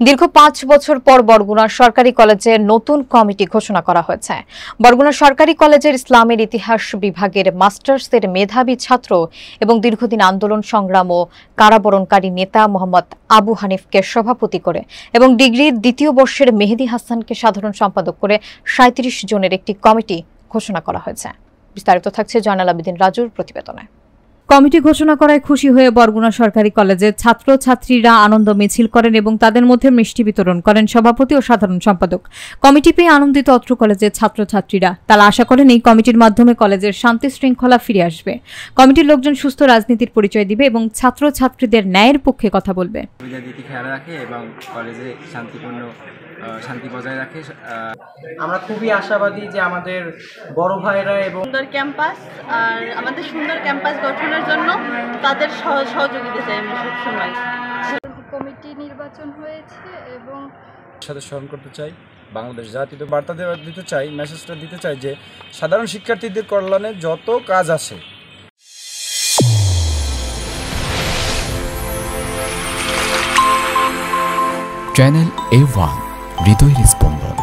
দীর্ঘ ৫ বছর পর বরগুনা সরকারি কলেজে নতুন কমিটি ঘোষণা করা হয়েছে। বরগুনা সরকারি কলেজের ইসলামের ইতিহাস বিভাগের মাস্টার্সের মেধাবী ছাত্র এবং দীর্ঘদিন আন্দোলন সংগ্রাম ও কারাবরণকারী নেতা মোহাম্মদ আবু হানিফকে সভাপতি করে এবং ডিগ্রির দ্বিতীয় বর্ষের মেহেদী হাসানকে সাধারণ সম্পাদক করে ৩৭ জনের একটি কমিটি ঘোষণা করা হয়েছে। বিস্তারিত থাকছে জয়নাল আবেদিন রাজুর প্রতিবেদনে। কমিটি ঘোষণা করায় খুশি হয়ে বরগুনা সরকারি কলেজের ছাত্রছাত্রীরা আনন্দ মিছিল করেন এবং তাদের মধ্যে মিষ্টি বিতরণ করেন সভাপতি ও সাধারণ সম্পাদক। কমিটি পেয়ে আনন্দিত অত্র কলেজের ছাত্রছাত্রীরা। তারা আশা করেন এই কমিটির মাধ্যমে কলেজের শান্তি শৃঙ্খলা ফিরে আসবে। কমিটির লোকজন সুস্থ রাজনীতির পরিচয় দিবে এবং ছাত্রছাত্রীদের ন্যায়ের পক্ষে কথা বলবে। খেয়াল রাখে এবং কলেজে শান্তি বজায় রাখে। আমরা খুবই আশাবাদী যে আমাদের বড় ভাইরা এবং সুন্দর ক্যাম্পাস আর আমাদের সুন্দর ক্যাম্পাস গঠনের জন্য তাদের সহযোগিতা চাই আমরা সবসময়। কমিটি নির্বাচন হয়েছে এবং সাথে স্মরণ করতে চাই, বাংলাদেশ জাতীয় বার্তা দিতে চাই, মেসেজটা দিতে চাই যে সাধারণ শিক্ষার্থীদের কল্যাণে যত কাজ আছে চ্যানেল A1 হৃদয়ের স্পন্দন।